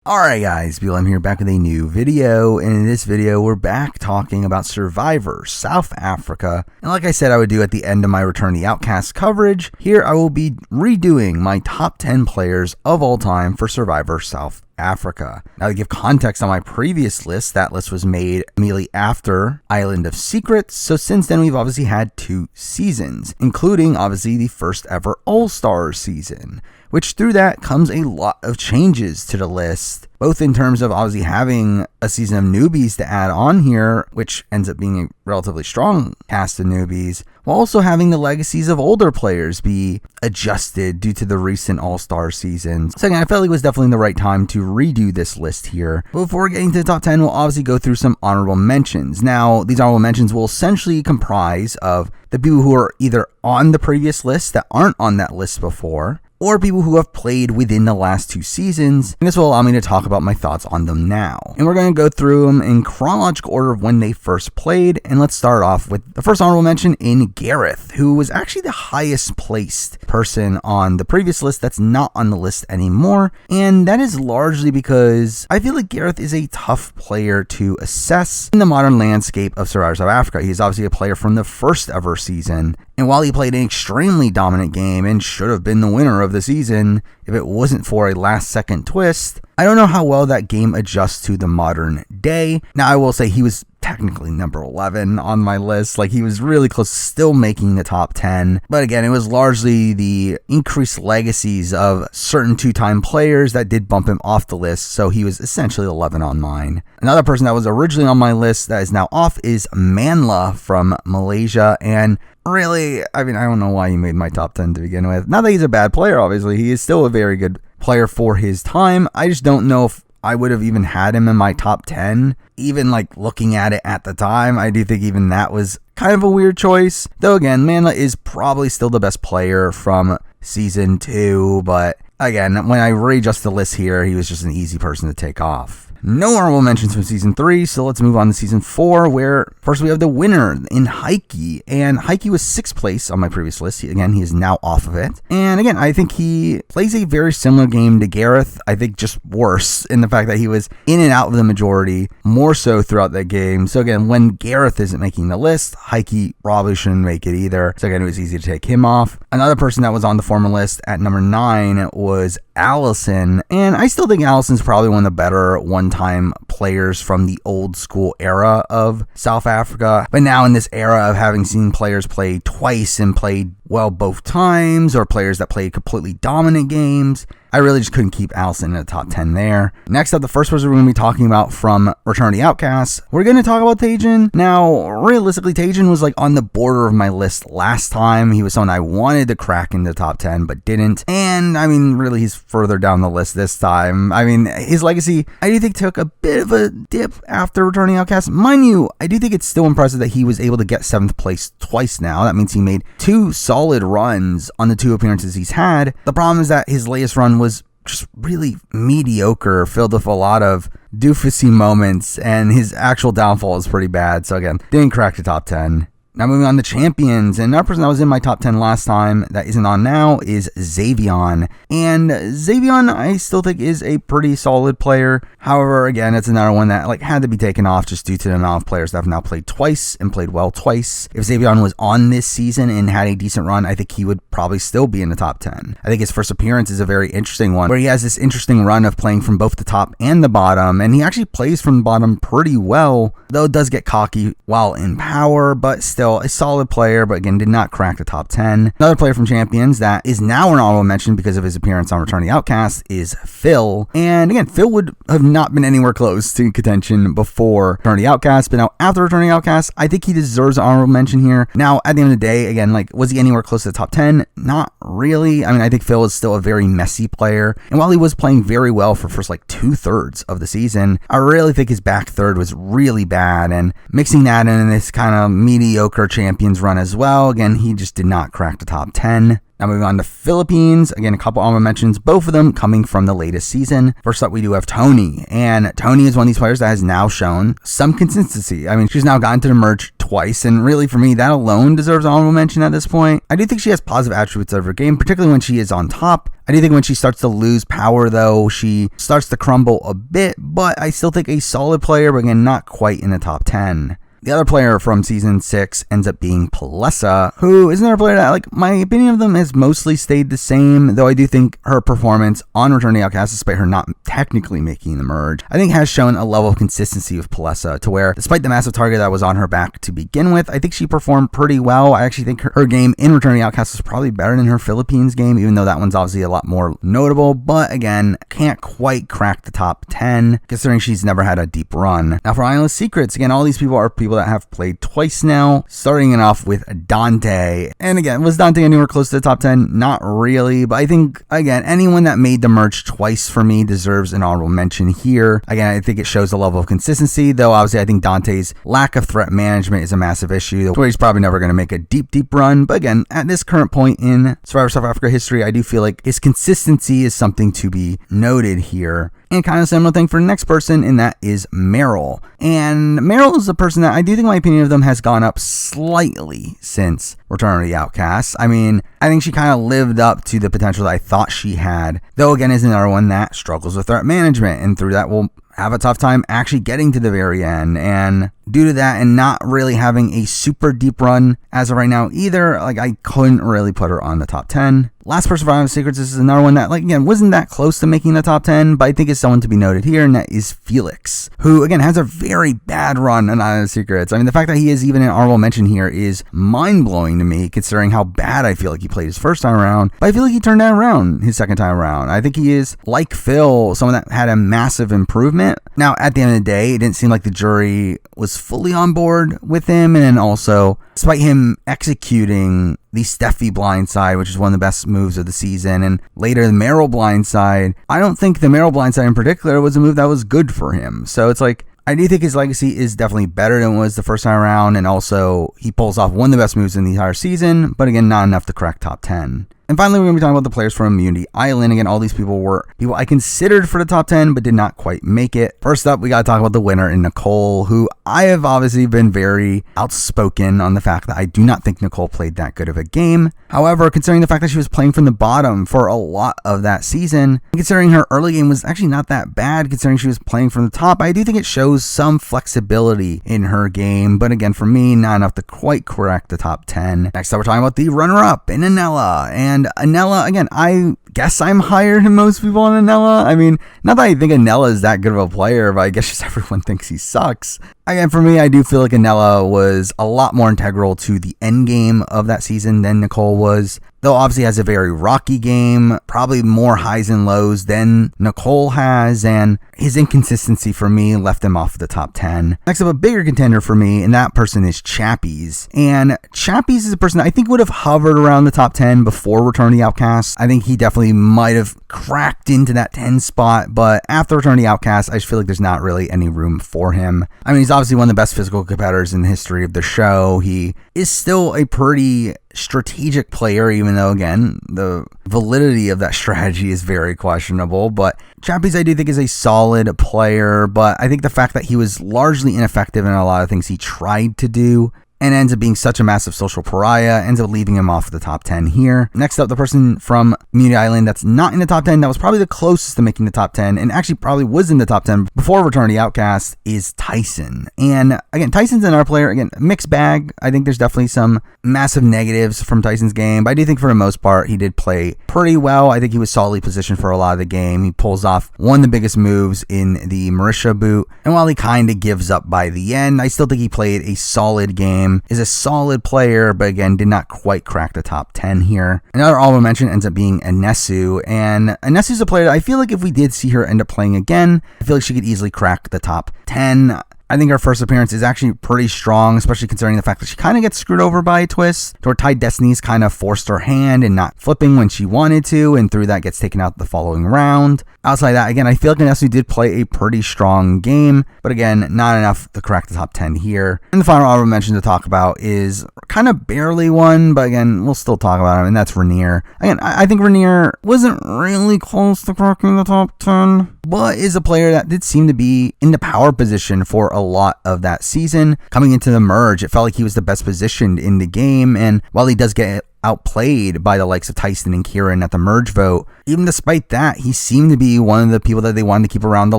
Alright guys, BLM here, back with a new video, and in this video we're back talking about Survivor South Africa. And like I said I would do at the end of my Return to the Outcasts coverage, here I will be redoing my top 10 players of all time for Survivor South Africa. Now, to give context on my previous list, that list was made immediately after Island of Secrets, so since then we've obviously had 2 seasons, including obviously the first ever All-Stars season, which through that comes a lot of changes to the list, both in terms of obviously having a season of newbies to add on here, which ends up being a relatively strong cast of newbies, while also having the legacies of older players be adjusted due to the recent All-Star seasons. So again, I felt like it was definitely the right time to redo this list here. But before getting to the top 10, we'll obviously go through some honorable mentions. Now, these honorable mentions will essentially comprise of the people who are either on the previous list that aren't on that list before, or people who have played within the last 2 seasons, and this will allow me to talk about my thoughts on them now. And we're going to go through them in chronological order of when they first played, and let's start off with the first honorable mention in Gareth, who was actually the highest placed person on the previous list that's not on the list anymore, and that is largely because I feel like Gareth is a tough player to assess in the modern landscape of Survivor South Africa. He's obviously a player from the first ever season, and while he played an extremely dominant game and should have been the winner of the season if it wasn't for a last-second twist, I don't know how well that game adjusts to the modern day. Now, I will say he was technically number 11 on my list. Like, he was really close, still making the top 10. But again, it was largely the increased legacies of certain 2-time players that did bump him off the list, so he was essentially 11 on mine. Another person that was originally on my list that is now off is Manla from Malaysia, and really, I don't know why he made my top 10 to begin with. Not that he's a bad player, obviously. He is still a very good player for his time. I just don't know if I would have even had him in my top 10. Even like looking at it at the time, I do think even that was kind of a weird choice. Though again, Manla is probably still the best player from season 2. But again, when I readjust the list here, he was just an easy person to take off. No honorable mentions from season 3, so let's move on to season 4, where first we have the winner in Heike, and Heike was 6th place on my previous list. He is now off of it, and again, I think he plays a very similar game to Gareth. I think just worse in the fact that he was in and out of the majority more so throughout that game. So again, when Gareth isn't making the list, Heike probably shouldn't make it either. So again, it was easy to take him off. Another person that was on the former list at number 9 was Allison, and I still think Allison's probably one of the better one-time players from the old school era of South Africa. But now in this era of having seen players play twice and played well both times, or players that played completely dominant games, I really just couldn't keep Allison in the top 10 there. Next up, the first person we're going to be talking about from Return to the Outcasts, we're going to talk about Tajan. Now, realistically, Tajan was like on the border of my list last time. He was someone I wanted to crack in the top 10, but didn't. And really, he's further down the list this time. His legacy, I do think, took a bit of a dip after Returning Outcasts. Mind you, I do think it's still impressive that he was able to get 7th place twice now. That means he made 2 solid runs on the 2 appearances he's had. The problem is that his latest run was just really mediocre, filled with a lot of doofusy moments, and his actual downfall is pretty bad. So again, didn't crack the top 10. Now moving on to champions, and another person that was in my top 10 last time that isn't on now is Xavion. And Xavion, I still think, is a pretty solid player. However, again, it's another one that had to be taken off just due to the amount of players that have now played twice and played well twice. If Xavion was on this season and had a decent run, I think he would probably still be in the top 10. I think his first appearance is a very interesting one, where he has this interesting run of playing from both the top and the bottom, and he actually plays from the bottom pretty well, though it does get cocky while in power, but still a solid player, but again, did not crack the top 10. Another player from Champions that is now an honorable mention because of his appearance on Return to the Outcasts is Phil. And again, Phil would have not been anywhere close to contention before Return to the Outcasts, but now after Return to the Outcasts, I think he deserves an honorable mention here. Now, at the end of the day, again, was he anywhere close to the top 10? Not really. I think Phil is still a very messy player, and while he was playing very well for first 2/3 of the season, I really think his back third was really bad, and mixing that in this kind of mediocre Champions run as well, again, he just did not crack the top 10. Now moving on to Philippines, again, a couple honorable mentions, both of them coming from the latest season. First up, we do have Tony, and Tony is one of these players that has now shown some consistency. She's now gotten to the merge twice, and really for me, that alone deserves honorable mention at this point. I do think she has positive attributes of her game, particularly when she is on top. I do think when she starts to lose power, though, she starts to crumble a bit, but I still think a solid player, but again, not quite in the top 10. The other player from Season 6 ends up being Post-SA, who is another player that, like, my opinion of them has mostly stayed the same, though I do think her performance on Return to the Outcasts, despite her not technically making the merge, I think has shown a level of consistency with Post-SA, to where, despite the massive target that was on her back to begin with, I think she performed pretty well. I actually think her game in Return to the Outcasts is probably better than her Philippines game, even though that one's obviously a lot more notable, but again, can't quite crack the top 10, considering she's never had a deep run. Now for Islandless Secrets, again, all these people are people that have played twice now, starting it off with Dante. And again, was Dante anywhere close to the top 10? Not really, but I think, again, anyone that made the merge twice for me deserves an honorable mention here. Again, I think it shows a level of consistency, though obviously I think Dante's lack of threat management is a massive issue, where he's probably never going to make a deep run. But again, at this current point in Survivor South Africa history, I do feel like his consistency is something to be noted here. And kind of similar thing for the next person, and that is Meryl. And Meryl is a person that I do think my opinion of them has gone up slightly since Return of the Outcasts. I mean, I think she kind of lived up to the potential that I thought she had, though again is another one that struggles with threat management, and through that will have a tough time actually getting to the very end. And due to that and not really having a super deep run as of right now either, like, I couldn't really put her on the top 10. Last person for Islandless Secrets, this is another one that, like, again, wasn't that close to making the top 10, but I think is someone to be noted here, and that is Felix, who, again, has a very bad run on Islandless Secrets. I mean, the fact that he is even an honorable mention here is mind-blowing to me, considering how bad I feel like he played his first time around, but I feel like he turned that around his second time around. I think he is, like Phil, someone that had a massive improvement. Now, at the end of the day, it didn't seem like the jury was fully on board with him, and then also, despite him executing the Steffi blindside, which is one of the best moves of the season, and later the Meryl blindside, I don't think the Meryl blindside in particular was a move that was good for him. So it's like, I do think his legacy is definitely better than it was the first time around, and also he pulls off one of the best moves in the entire season, but again, not enough to crack top 10. And finally, we're going to be talking about the players from Immunity Island. Again, all these people were people I considered for the top 10, but did not quite make it. First up, we got to talk about the winner in Nicole, who I have obviously been very outspoken on the fact that I do not think Nicole played that good of a game. However, considering the fact that she was playing from the bottom for a lot of that season, and considering her early game was actually not that bad, considering she was playing from the top, I do think it shows some flexibility in her game. But again, for me, not enough to quite crack the top 10. Next up, we're talking about the runner-up in Anela. And Anela, again, I guess I'm higher than most people on Anela. I mean, not that I think Anela is that good of a player, but I guess just everyone thinks he sucks. Again, for me, I do feel like Anela was a lot more integral to the end game of that season than Nicole was. Though obviously has a very rocky game, probably more highs and lows than Nicole has, and his inconsistency for me left him off the top 10. Next up, a bigger contender for me, and that person is Chappies. And Chappies is a person I think would have hovered around the top 10 before Return to the Outcasts. I think he definitely might have cracked into that 10 spot, but after Return to the Outcasts, I just feel like there's not really any room for him. I mean, he's obviously one of the best physical competitors in the history of the show. He is still a pretty strategic player, even though, again, the validity of that strategy is very questionable. But Chappies, I do think, is a solid player, but I think the fact that he was largely ineffective in a lot of things he tried to do and ends up being such a massive social pariah, ends up leaving him off the top 10 here. Next up, the person from Immunity Island that's not in the top 10, that was probably the closest to making the top 10, and actually probably was in the top 10 before Return to the Outcast, is Tyson. And again, Tyson's another player, again, mixed bag. I think there's definitely some massive negatives from Tyson's game, but I do think for the most part, he did play pretty well. I think he was solidly positioned for a lot of the game. He pulls off one of the biggest moves in the Marisha boot, and while he kind of gives up by the end, I still think he played a solid game. Is a solid player, but again, did not quite crack the top 10 here. Another honorable mention ends up being Anesu, and Anesu's a player that I feel like if we did see her end up playing again, I feel like she could easily crack the top 10. I think her first appearance is actually pretty strong, especially considering the fact that she kind of gets screwed over by a twist, to where Tide Destinies kind of forced her hand and not flipping when she wanted to, and through that gets taken out the following round. Outside of that, again, I feel like Anesu did play a pretty strong game, but again, not enough to crack the top 10 here. And the final honorable mention to talk about is kind of barely one, but again, we'll still talk about him, and that's Rainier. Again, I think Rainier wasn't really close to cracking the top 10, but is a player that did seem to be in the power position for a a lot of that season. Coming into the merge, it felt like he was the best positioned in the game, and while he does get outplayed by the likes of Tyson and Kieran at the merge vote, even despite that, he seemed to be one of the people that they wanted to keep around the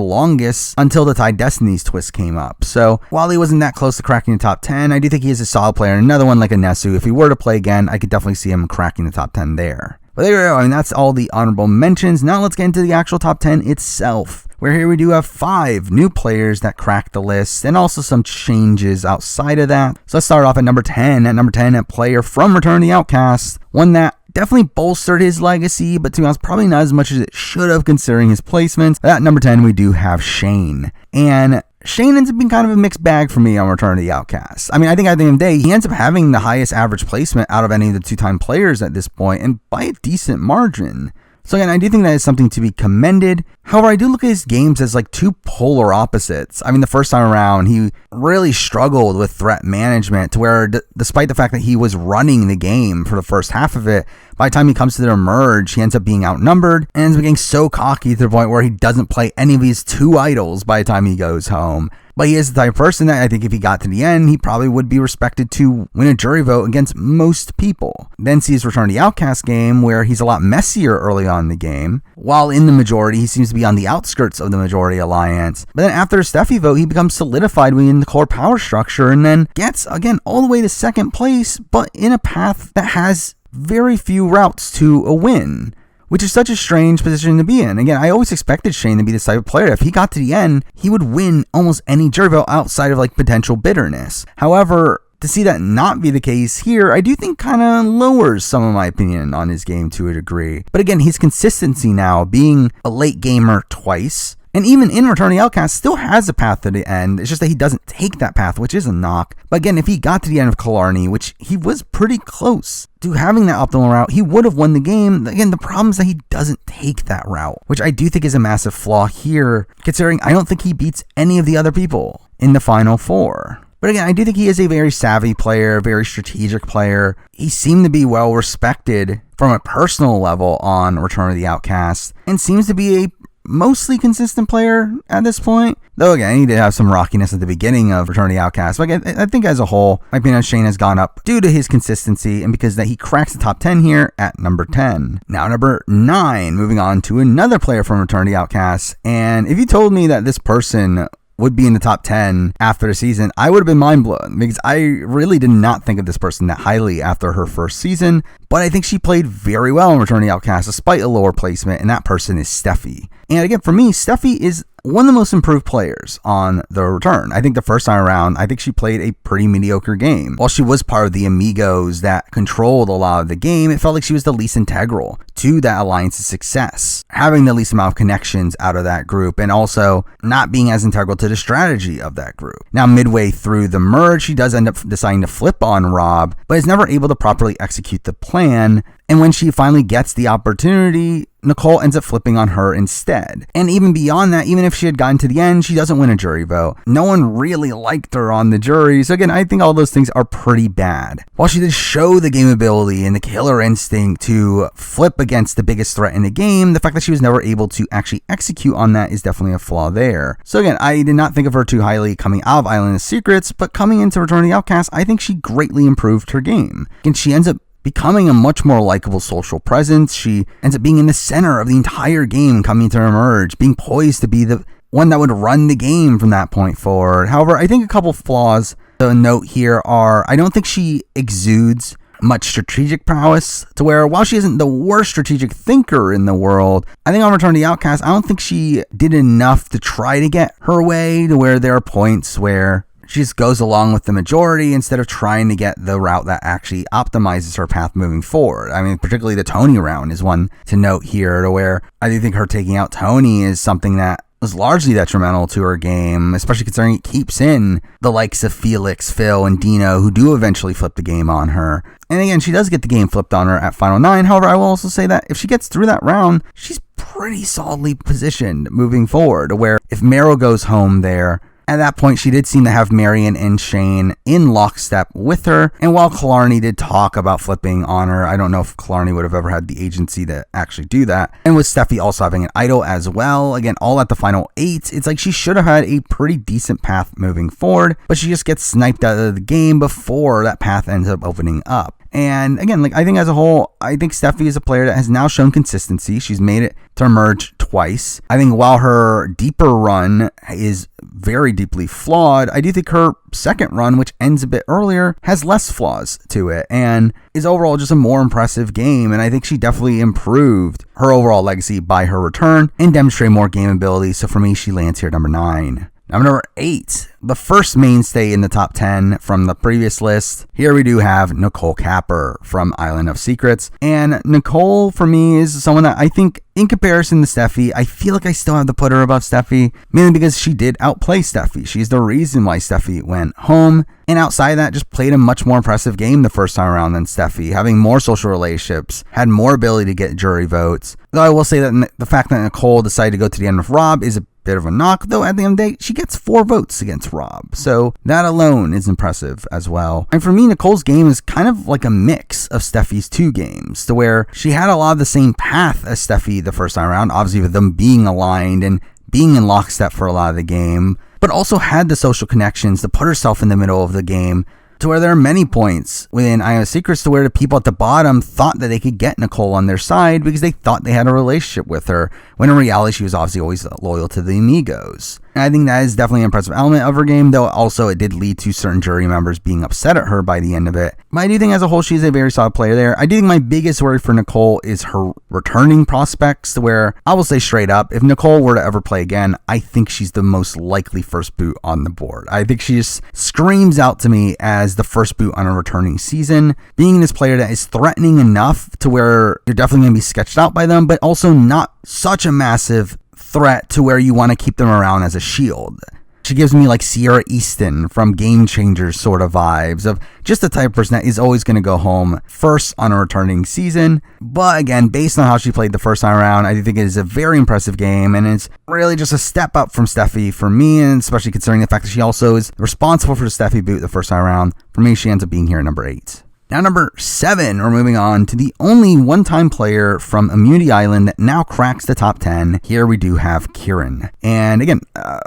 longest until the Tide Destinies twist came up. So while he wasn't that close to cracking the top 10, I do think he is a solid player. And another one like a Nesu, if he were to play again, I could definitely see him cracking the top 10 there. But there you go. I mean, that's all the honorable mentions. Now let's get into the actual top 10 itself, where here we do have 5 new players that cracked the list and also some changes outside of that. So let's start off at number 10. At number 10, a player from Return of the Outcasts, one that definitely bolstered his legacy, but to be honest, probably not as much as it should have considering his placements. At number 10, we do have Shane. And Shane ends up being kind of a mixed bag for me on Return of the Outcasts. I mean, I think at the end of the day, he ends up having the highest average placement out of any of the 2-time players at this point, and by a decent margin. So again, I do think that is something to be commended. However, I do look at his games as like two polar opposites. I mean, the first time around, he really struggled with threat management to where, despite the fact that he was running the game for the first half of it, by the time he comes to the merge, he ends up being outnumbered and ends up getting so cocky to the point where he doesn't play any of his 2 idols by the time he goes home. But he is the type of person that I think if he got to the end, he probably would be respected to win a jury vote against most people. Then sees Return to the Outcast game, where he's a lot messier early on in the game. While in the majority, he seems to be on the outskirts of the majority alliance. But then after a Steffi vote, he becomes solidified within the core power structure and then gets, again, all the way to second place, but in a path that has very few routes to a win, which is such a strange position to be in. Again, I always expected Shane to be this type of player. If he got to the end, he would win almost any jury vote outside of like potential bitterness. However, to see that not be the case here, I do think kind of lowers some of my opinion on his game to a degree. But again, his consistency now, being a late gamer twice, and even in Return of the Outcast, still has a path to the end. It's just that he doesn't take that path, which is a knock. But again, if he got to the end of Killarney, which he was pretty close to having that optimal route, he would have won the game. Again, the problem is that he doesn't take that route, which I do think is a massive flaw here, considering I don't think he beats any of the other people in the Final 4. But again, I do think he is a very savvy player, very strategic player. He seemed to be well respected from a personal level on Return of the Outcast, and seems to be a mostly consistent player at this point. Though again, he did have some rockiness at the beginning of Return of the Outcast. But again, I think as a whole, my opinion on Shane has gone up due to his consistency and because that he cracks the top 10 here at number 10. Now number 9, moving on to another player from Return of the Outcast. And if you told me that this person would be in the top 10 after the season, I would have been mind blown, because I really did not think of this person that highly after her first season. But I think she played very well in Return of the Outcast despite a lower placement, and that person is Steffi. And again, for me, Steffi is one of the most improved players on the return. I think the first time around, I think she played a pretty mediocre game. While she was part of the Amigos that controlled a lot of the game, it felt like she was the least integral to that alliance's success, having the least amount of connections out of that group, and also not being as integral to the strategy of that group. Now, midway through the merge, she does end up deciding to flip on Rob, but is never able to properly execute the plan. And when she finally gets the opportunity, Nicole ends up flipping on her instead. And even beyond that, even if she had gotten to the end, she doesn't win a jury vote. No one really liked her on the jury. So again, I think all those things are pretty bad. While she did show the game ability and the killer instinct to flip against the biggest threat in the game, the fact that she was never able to actually execute on that is definitely a flaw there. So again, I did not think of her too highly coming out of Island of Secrets, but coming into Return of the Outcast, I think she greatly improved her game. And she ends up becoming a much more likable social presence. She ends up being in the center of the entire game coming to emerge, being poised to be the one that would run the game from that point forward. However, I think a couple flaws to note here are, I don't think she exudes much strategic prowess, to where while she isn't the worst strategic thinker in the world, I think on Return of the Outcast, I don't think she did enough to try to get her way, to where there are points where she just goes along with the majority instead of trying to get the route that actually optimizes her path moving forward. I mean, particularly the Tony round is one to note here, to where I do think her taking out Tony is something that was largely detrimental to her game, especially considering it keeps in the likes of Felix, Phil, and Dino, who do eventually flip the game on her. And again, she does get the game flipped on her at Final 9. However, I will also say that if she gets through that round, she's pretty solidly positioned moving forward, where if Meryl goes home there, At that point, she did seem to have Marion and Shane in lockstep with her, and while Killarney did talk about flipping on her, I don't know if Killarney would have ever had the agency to actually do that. And with Steffi also having an idol as well, again, all at the final 8, it's like she should have had a pretty decent path moving forward, but she just gets sniped out of the game before that path ends up opening up. And again, like I think as a whole, I think Steffi is a player that has now shown consistency. She's made it to emerge twice. I think while her deeper run is very deeply flawed, I do think her second run, which ends a bit earlier, has less flaws to it and is overall just a more impressive game. And I think she definitely improved her overall legacy by her return and demonstrated more game ability. So for me, she lands here number 9. Number 8, the first mainstay in the top 10 from the previous list. Here we do have Nicole Capper from Island of Secrets. And Nicole, for me, is someone that I think, in comparison to Steffi, I feel like I still have to put her above Steffi, mainly because she did outplay Steffi. She's the reason why Steffi went home. And outside of that, just played a much more impressive game the first time around than Steffi, having more social relationships, had more ability to get jury votes. Though I will say that the fact that Nicole decided to go to the end with Rob is a bit of a knock, though at the end of the day, she gets 4 votes against Rob. So that alone is impressive as well. And for me, Nicole's game is kind of like a mix of Steffi's 2 games, to where she had a lot of the same path as Steffi the first time around, obviously with them being aligned and being in lockstep for a lot of the game, but also had the social connections to put herself in the middle of the game, to where there are many points within Island of Secrets to where the people at the bottom thought that they could get Nicole on their side because they thought they had a relationship with her, when in reality she was obviously always loyal to the Amigos. And I think that is definitely an impressive element of her game, though also it did lead to certain jury members being upset at her by the end of it. But I do think as a whole she's a very solid player there. I do think my biggest worry for Nicole is her returning prospects, to where I will say straight up, if Nicole were to ever play again, I think she's the most likely first boot on the board. I think she just screams out to me as the first boot on a returning season, being this player that is threatening enough to where you're definitely going to be sketched out by them, but also not such a massive threat to where you want to keep them around as a shield. She gives me like Sierra Easton from Game Changers sort of vibes, of just the type of person that is always going to go home first on a returning season. But again, based on how she played the first time around, I think it is a very impressive game, and it's really just a step up from Steffi for me, and especially considering the fact that she also is responsible for the Steffi boot the first time around. For me, she ends up being here at number 8. Now, number 7, we're moving on to the only one-time player from Immunity Island that now cracks the top 10. Here we do have Kieran. And again,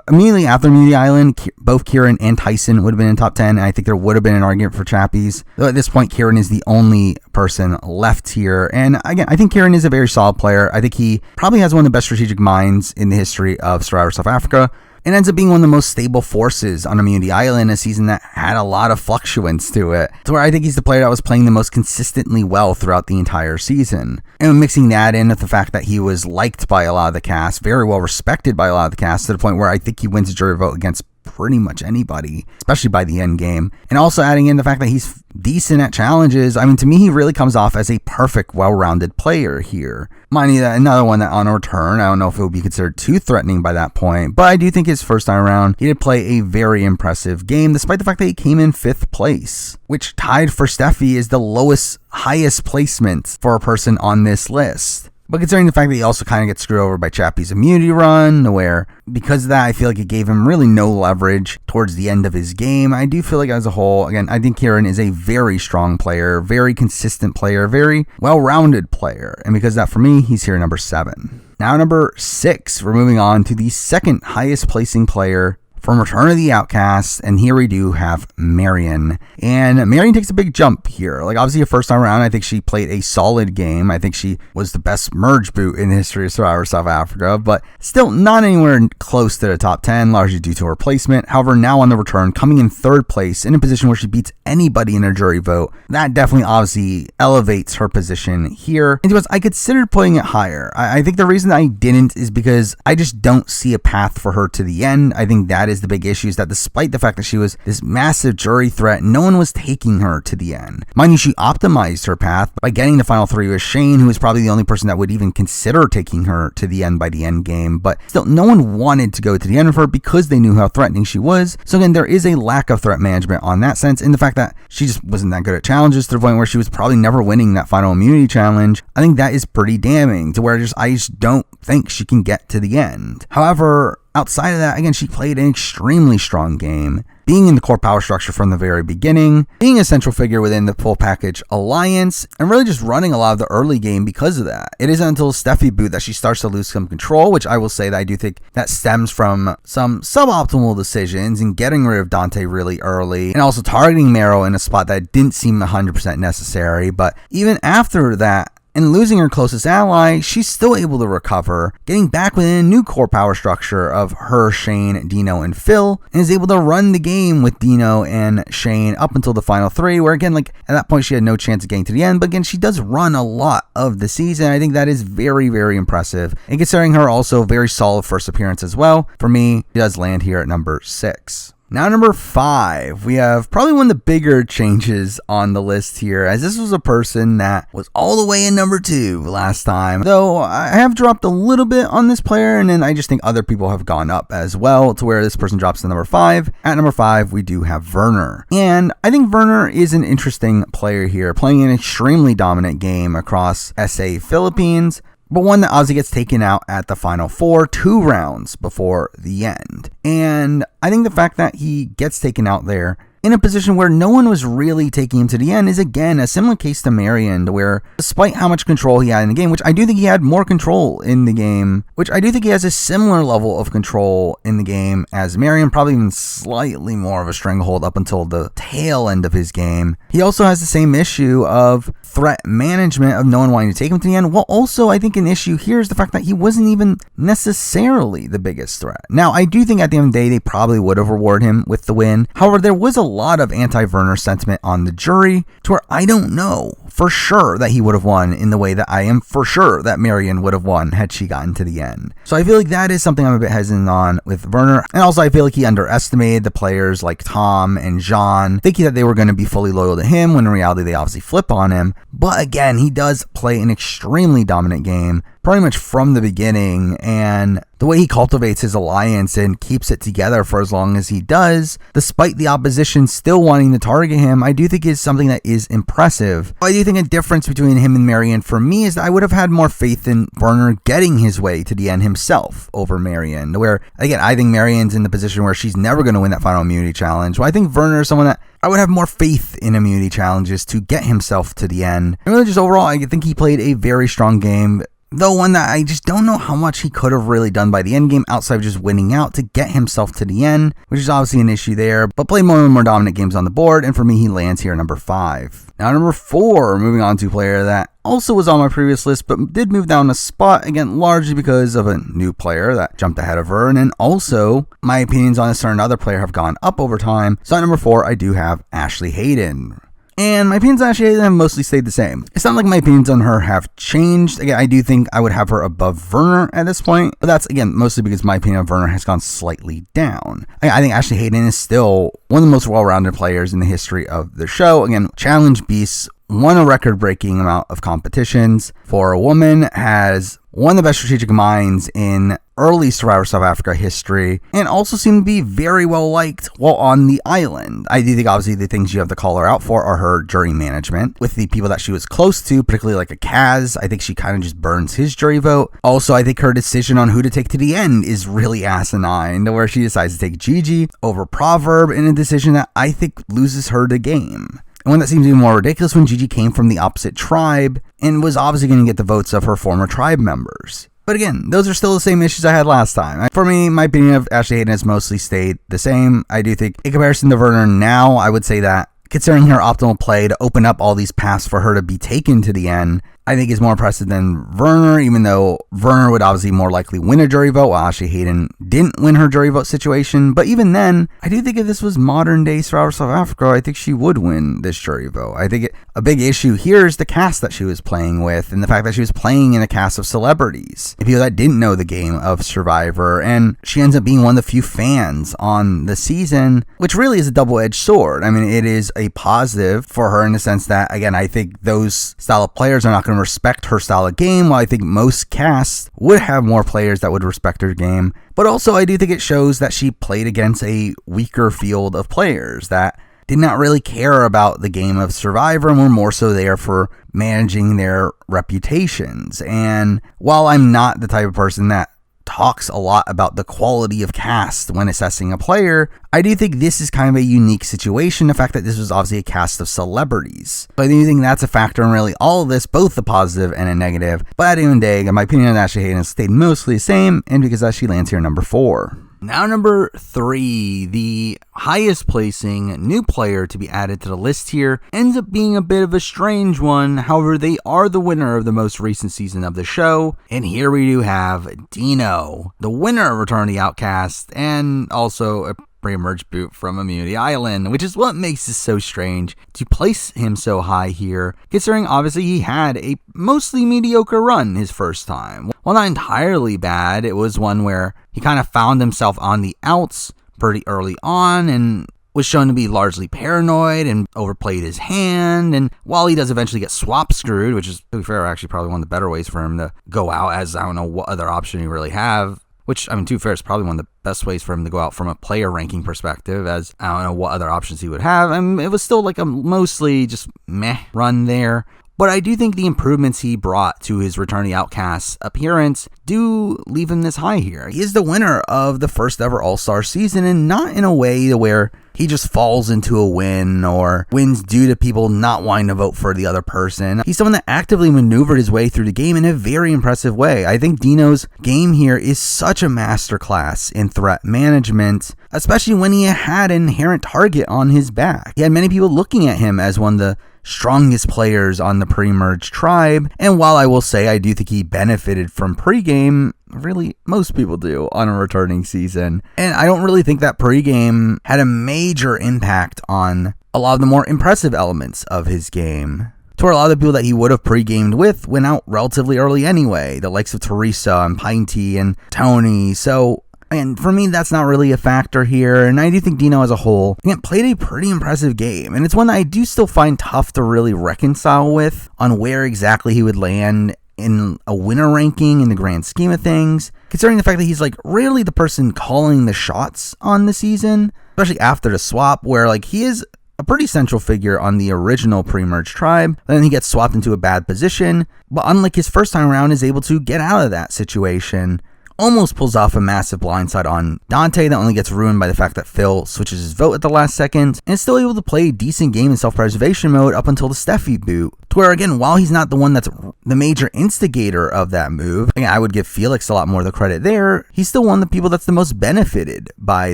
immediately after Immunity Island, both Kieran and Tyson would have been in top 10, and I think there would have been an argument for Chappies. Though at this point, Kieran is the only person left here. And again, I think Kieran is a very solid player. I think he probably has one of the best strategic minds in the history of Survivor South Africa, and ends up being one of the most stable forces on Immunity Island, a season that had a lot of fluctuance to it, to where I think he's the player that was playing the most consistently well throughout the entire season. And mixing that in with the fact that he was liked by a lot of the cast, very well respected by a lot of the cast, to the point where I think he wins a jury vote against pretty much anybody, especially by the end game. And also adding in the fact that he's decent at challenges. I mean, to me, he really comes off as a perfect, well-rounded player here. Mind you, that another one that on a return, I don't know if it would be considered too threatening by that point, but I do think his first time around, he did play a very impressive game, despite the fact that he came in 5th place, which tied for Steffi is the highest placement for a person on this list. But considering the fact that he also kind of gets screwed over by Chappie's immunity run, where because of that, I feel like it gave him really no leverage towards the end of his game. I do feel like as a whole, again, I think Kieran is a very strong player, very consistent player, very well-rounded player. And because of that, for me, he's here at number 7. Now, number 6, we're moving on to the second highest placing player from Return of the Outcasts, and here we do have Marion. And Marion takes a big jump here. Like, obviously, her first time around, I think she played a solid game. I think she was the best merge boot in the history of Survivor South Africa, but still not anywhere close to the top 10, largely due to her placement. However, now on the return, coming in 3rd place in a position where she beats anybody in a jury vote, that definitely obviously elevates her position here. And I considered putting it higher. I think the reason I didn't is because I just don't see a path for her to the end. I think that is the big issue, is that despite the fact that she was this massive jury threat, no one was taking her to the end. Mind you, she optimized her path by getting the final 3 with Shane, who was probably the only person that would even consider taking her to the end by the end game, but still no one wanted to go to the end of her because they knew how threatening she was. So again, there is a lack of threat management on that sense, in the fact that she just wasn't that good at challenges, to the point where she was probably never winning that final immunity challenge. I think that is pretty damning, to where I just don't think she can get to the end. However, outside of that, again, she played an extremely strong game, being in the core power structure from the very beginning, being a central figure within the full package alliance, and really just running a lot of the early game because of that. It isn't until Steffi boot that she starts to lose some control, which I will say that I do think that stems from some suboptimal decisions and getting rid of Dante really early, and also targeting Mero in a spot that didn't seem 100% necessary. But even after that, and losing her closest ally, she's still able to recover, getting back within a new core power structure of her, Shane, Dino, and Phil, and is able to run the game with Dino and Shane up until the final 3, where again, like at that point she had no chance of getting to the end, but again, she does run a lot of the season. I think that is very, very impressive. And considering her also very solid first appearance as well, for me, she does land here at number 6. Now, number 5, we have probably one of the bigger changes on the list here, as this was a person that was all the way in number 2 last time. Though I have dropped a little bit on this player, and then I just think other people have gone up as well to where this person drops to number 5. At number 5, we do have Werner. And I think Werner is an interesting player here, playing an extremely dominant game across SA Philippines, but one that obviously gets taken out at the final 4, 2 rounds before the end. And I think the fact that he gets taken out there in a position where no one was really taking him to the end is, again, a similar case to Marion, where despite how much control he had in the game, which I do think he had more control in the game, which I do think he has a similar level of control in the game as Marion, probably even slightly more of a stranglehold up until the tail end of his game. He also has the same issue of threat management, of no one wanting to take him to the end. Well, also, I think an issue here is the fact that he wasn't even necessarily the biggest threat. Now, I do think at the end of the day, they probably would have rewarded him with the win. However, there was a lot of anti-Werner sentiment on the jury to where I don't know for sure that he would have won in the way that I am for sure that Marion would have won had she gotten to the end. So I feel like that is something I'm a bit hesitant on with Werner. And also I feel like he underestimated the players like Tom and Jean, thinking that they were going to be fully loyal to him when in reality they obviously flip on him. But again, he does play an extremely dominant game pretty much from the beginning, and the way he cultivates his alliance and keeps it together for as long as he does, despite the opposition still wanting to target him, I do think is something that is impressive. I do think a difference between him and Marion for me is that I would have had more faith in Werner getting his way to the end himself over Marion, where again, I think Marion's in the position where she's never going to win that final immunity challenge. Well, I think Werner is someone that I would have more faith in immunity challenges to get himself to the end. And really just overall, I think he played a very strong game, though one that I just don't know how much he could have really done by the end game outside of just winning out to get himself to the end, which is obviously an issue there, but played more and more dominant games on the board, and for me, he lands here at number 5. Now, number 4, moving on to a player that also was on my previous list, but did move down a spot, again, largely because of a new player that jumped ahead of her, and then also, my opinions on a certain other player have gone up over time. So at number 4, I do have Ashley Hayden. And my opinions on Ashley Hayden have mostly stayed the same. It's not like my opinions on her have changed. Again, I do think I would have her above Werner at this point, but that's, again, mostly because my opinion of Werner has gone slightly down. I think Ashley Hayden is still one of the most well-rounded players in the history of the show. Again, challenge beasts, won a record-breaking amount of competitions for a woman, has one of the best strategic minds in early Survivor South Africa history, and also seemed to be very well liked while on the island. I do think obviously the things you have to call her out for are her jury management with the people that she was close to, particularly like a Kaz. I think she kind of just burns his jury vote. Also, I think her decision on who to take to the end is really asinine, where she decides to take Gigi over Proverb in a decision that I think loses her the game. And one that seems even more ridiculous when Gigi came from the opposite tribe and was obviously going to get the votes of her former tribe members. But again, those are still the same issues I had last time. For me, my opinion of Ashley Hayden has mostly stayed the same. I do think, in comparison to Werner now, I would say that considering her optimal play to open up all these paths for her to be taken to the end, I think is more impressive than Werner, even though Werner would obviously more likely win a jury vote, while Ashley Hayden didn't win her jury vote situation. But even then, I do think if this was modern day Survivor South Africa, I think she would win this jury vote. I think a big issue here is the cast that she was playing with, and the fact that she was playing in a cast of celebrities, people that didn't know the game of Survivor, and she ends up being one of the few fans on the season, which really is a double-edged sword. I mean, it is a positive for her in the sense that, again, I think those style of players are not going to respect her style of game, while I think most casts would have more players that would respect her game. But also, I do think it shows that she played against a weaker field of players that did not really care about the game of Survivor and were more so there for managing their reputations. And while I'm not the type of person that talks a lot about the quality of cast when assessing a player, I do think this is kind of a unique situation, the fact that this was obviously a cast of celebrities. So I do think that's a factor in really all of this, both the positive and a negative. But at the end of the day, my opinion on Ashley Hayden has stayed mostly the same, and because that she lands here number 4. Now number 3, the highest placing new player to be added to the list here, ends up being a bit of a strange one. However, they are the winner of the most recent season of the show, and here we do have Dino, the winner of Return of the Outcasts, and also a pre-emerge boot from Immunity Island, which is what makes this so strange to place him so high here, considering obviously he had a mostly mediocre run his first time. While not entirely bad, it was one where he kind of found himself on the outs pretty early on and was shown to be largely paranoid and overplayed his hand. And while he does eventually get swap screwed, which is, to be fair, actually probably one of the better ways for him to go out, as I don't know what other option you really have. Which, I mean, to be fair, is probably one of the best ways for him to go out from a player ranking perspective, as I don't know what other options he would have. I mean, it was still like a mostly just meh run there. But I do think the improvements he brought to his Return of the Outcasts appearance do leave him this high here. He is the winner of the first ever All-Star season, and not in a way where he just falls into a win or wins due to people not wanting to vote for the other person. He's someone that actively maneuvered his way through the game in a very impressive way. I think Dino's game here is such a masterclass in threat management, especially when he had an inherent target on his back. He had many people looking at him as one of the strongest players on the pre-merge tribe, and while I will say I do think he benefited from pregame, really most people do on a returning season, and I don't really think that pregame had a major impact on a lot of the more impressive elements of his game, to where a lot of the people that he would have pre-gamed with went out relatively early anyway, the likes of Teresa and Pinty and Tony. So and for me, that's not really a factor here, and I do think Dino as a whole, again, played a pretty impressive game, and it's one that I do still find tough to really reconcile with on where exactly he would land in a winner ranking in the grand scheme of things, considering the fact that he's like rarely the person calling the shots on the season, especially after the swap, where like he is a pretty central figure on the original pre-merge tribe, then he gets swapped into a bad position, but unlike his first time around, is able to get out of that situation. Almost pulls off a massive blindside on Dante that only gets ruined by the fact that Phil switches his vote at the last second, and is still able to play a decent game in self-preservation mode up until the Steffi boot. To where, again, while he's not the one that's the major instigator of that move, again, I would give Felix a lot more of the credit there, he's still one of the people that's the most benefited by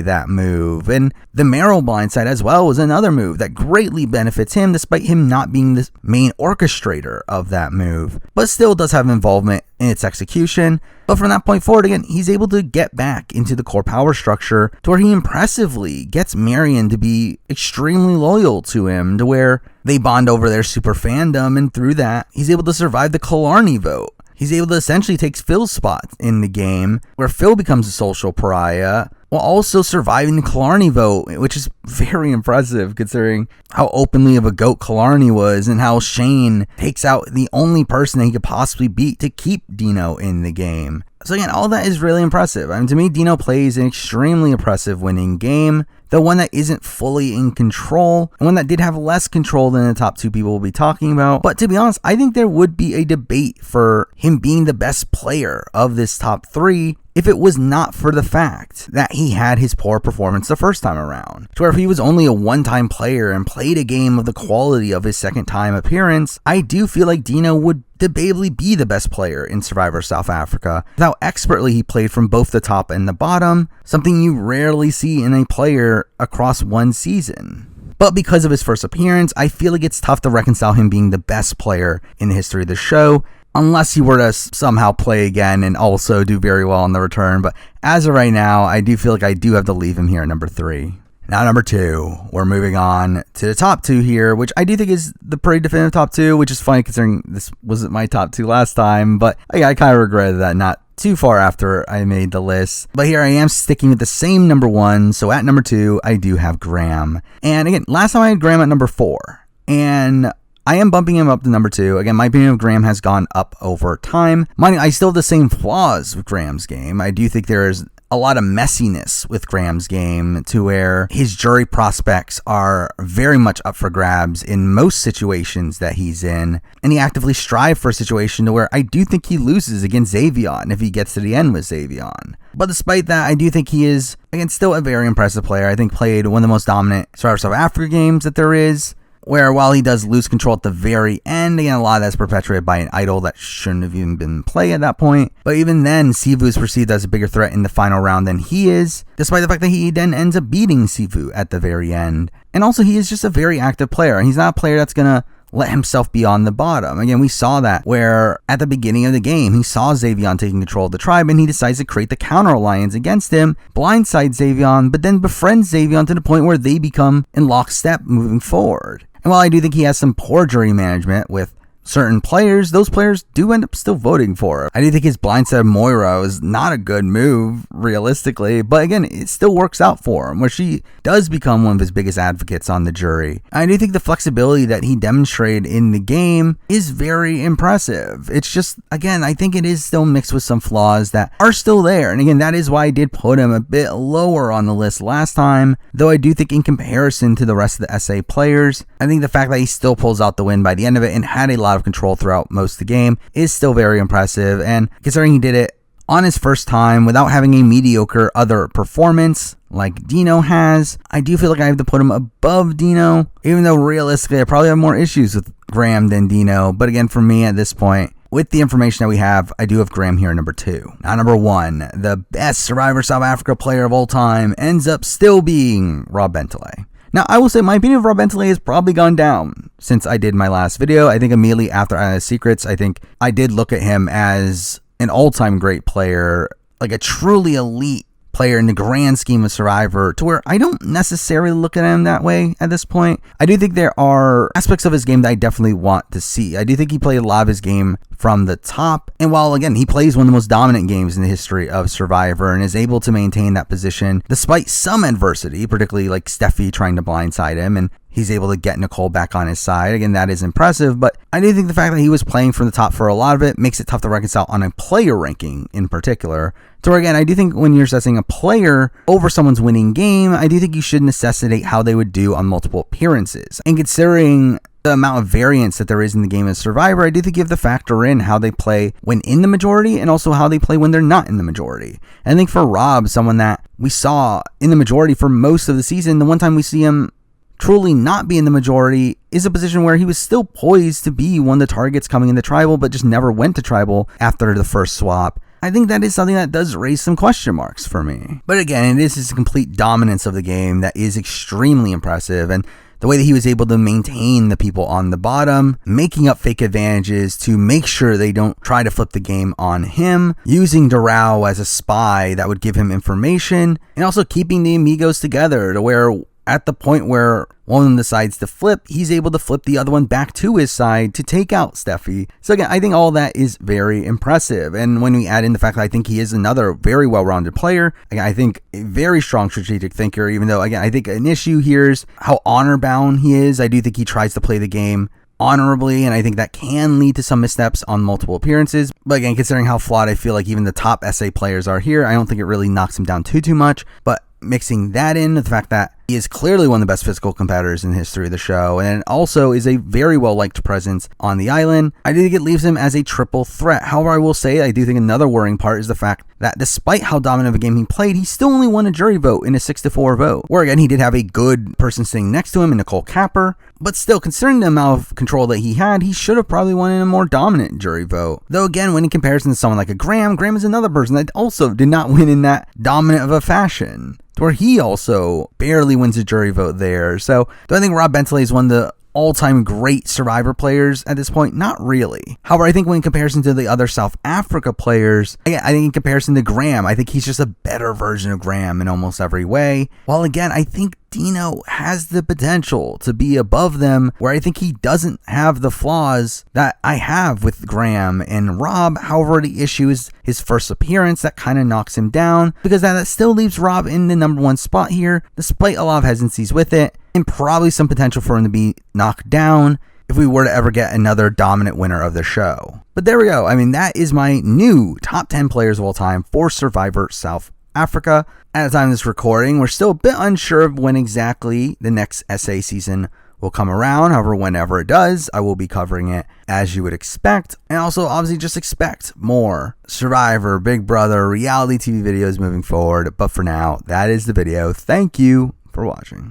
that move. And the Meryl blindside as well was another move that greatly benefits him, despite him not being the main orchestrator of that move, but still does have involvement in its execution. But from that point forward, again, he's able to get back into the core power structure to where he impressively gets Marion to be extremely loyal to him, to where they bond over their super fandom, and through that, he's able to survive the Killarney vote. He's able to essentially take Phil's spot in the game, where Phil becomes a social pariah, while also surviving the Killarney vote, which is very impressive considering how openly of a goat Killarney was, and how Shane takes out the only person that he could possibly beat to keep Dino in the game. So again, all that is really impressive. I mean, to me, Dino plays an extremely impressive winning game, though one that isn't fully in control, and one that did have less control than the top two people we'll be talking about. But to be honest, I think there would be a debate for him being the best player of this top 3 if it was not for the fact that he had his poor performance the first time around. To where if he was only a one-time player and played a game of the quality of his second time appearance, I do feel like Dino would debatably be the best player in Survivor South Africa, with how expertly he played from both the top and the bottom, something you rarely see in a player across one season. But because of his first appearance, I feel like it's tough to reconcile him being the best player in the history of the show, unless he were to somehow play again and also do very well on the return. But as of right now, I do feel like I do have to leave him here at number 3. Now number 2, we're moving on to the top 2 here, which I do think is the pretty definitive top 2, which is funny considering this wasn't my top 2 last time, but I kind of regretted that not too far after I made the list. But here I am sticking with the same number 1, so at number 2, I do have Graham. And again, last time I had Graham at number 4, and I am bumping him up to number 2. Again, my opinion of Graham has gone up over time. Mind you, I still have the same flaws with Graham's game. I do think there is a lot of messiness with Graham's game to where his jury prospects are very much up for grabs in most situations that he's in. And he actively strives for a situation to where I do think he loses against Xavion if he gets to the end with Xavion. But despite that, I do think he is, again, still a very impressive player. I think played one of the most dominant Survivor South Africa games that there is, where while he does lose control at the very end, again, a lot of that's perpetuated by an idol that shouldn't have even been played at that point. But even then, Sifu is perceived as a bigger threat in the final round than he is, despite the fact that he then ends up beating Sifu at the very end. And also, he is just a very active player, and he's not a player that's going to let himself be on the bottom. Again, we saw that where at the beginning of the game, he saw Xavion taking control of the tribe and he decides to create the counter alliance against him, blindside Xavion, but then befriends Xavion to the point where they become in lockstep moving forward. And while I do think he has some poor jury management with certain players, those players do end up still voting for him. I do think his blindside Moira is not a good move, realistically, but again, it still works out for him, where she does become one of his biggest advocates on the jury. I do think the flexibility that he demonstrated in the game is very impressive. It's just, again, I think it is still mixed with some flaws that are still there, and again, that is why I did put him a bit lower on the list last time, though I do think in comparison to the rest of the SA players, I think the fact that he still pulls out the win by the end of it and had a lot of control throughout most of the game is still very impressive. And considering he did it on his first time without having a mediocre other performance like Dino has, I do feel like I have to put him above Dino, even though realistically I probably have more issues with Graham than Dino. But again, for me at this point, with the information that we have, I do have Graham here number 2. Now number 1, the best Survivor South Africa player of all time ends up still being Rob Bentley. Now, I will say my opinion of Rob Bentley has probably gone down since I did my last video. I think immediately after Island Secrets, I think I did look at him as an all-time great player, like a truly elite player in the grand scheme of Survivor, to where I don't necessarily look at him that way at this point. I do think there are aspects of his game that I definitely want to see. I do think he played a lot of his game from the top, and while again he plays one of the most dominant games in the history of Survivor and is able to maintain that position despite some adversity, particularly like Steffi trying to blindside him, and he's able to get Nicole back on his side. Again, that is impressive, but I do think the fact that he was playing from the top for a lot of it makes it tough to reconcile on a player ranking in particular. So again, I do think when you're assessing a player over someone's winning game, I do think you should necessitate how they would do on multiple appearances. And considering the amount of variance that there is in the game of Survivor, I do think you have to factor in how they play when in the majority and also how they play when they're not in the majority. And I think for Rob, someone that we saw in the majority for most of the season, the one time we see him truly not be in the majority is a position where he was still poised to be one of the targets coming into Tribal, but just never went to Tribal after the first swap. I think that is something that does raise some question marks for me. But again, it is his complete dominance of the game that is extremely impressive, and the way that he was able to maintain the people on the bottom, making up fake advantages to make sure they don't try to flip the game on him, using Doral as a spy that would give him information, and also keeping the amigos together to where at the point where one of them decides to flip, he's able to flip the other one back to his side to take out Steffi. So again, I think all that is very impressive. And when we add in the fact that I think he is another very well-rounded player, again, I think a very strong strategic thinker, even though, again, I think an issue here is how honor-bound he is. I do think he tries to play the game honorably, and I think that can lead to some missteps on multiple appearances. But again, considering how flawed I feel like even the top SA players are here, I don't think it really knocks him down too much. But mixing that in with the fact that he is clearly one of the best physical competitors in the history of the show, and also is a very well-liked presence on the island, I do think it leaves him as a triple threat. However, I will say I do think another worrying part is the fact that despite how dominant of a game he played, he still only won a jury vote in a 6-4 vote, where again, he did have a good person sitting next to him in Nicole Capper, but still, considering the amount of control that he had, he should have probably won in a more dominant jury vote. Though again, when in comparison to someone like a Graham is another person that also did not win in that dominant of a fashion, where he also barely wins a jury vote there. So, do I think Rob Bentley is one of the all-time great Survivor players at this point? Not really. However, I think when in comparison to the other South Africa players, again, I think in comparison to Graham, I think he's just a better version of Graham in almost every way. While again, I think Dino has the potential to be above them, where I think he doesn't have the flaws that I have with Graham and Rob. However, the issue is his first appearance that kind of knocks him down, because that still leaves Rob in the number 1 spot here, despite a lot of hesitancies with it, and probably some potential for him to be knocked down if we were to ever get another dominant winner of the show. But there we go. I mean, that is my new top 10 players of all time for Survivor South Africa. At the time of this recording, we're still a bit unsure of when exactly the next SA season will come around. However, whenever it does, I will be covering it as you would expect. And also, obviously, just expect more Survivor, Big Brother, reality TV videos moving forward. But for now, that is the video. Thank you for watching.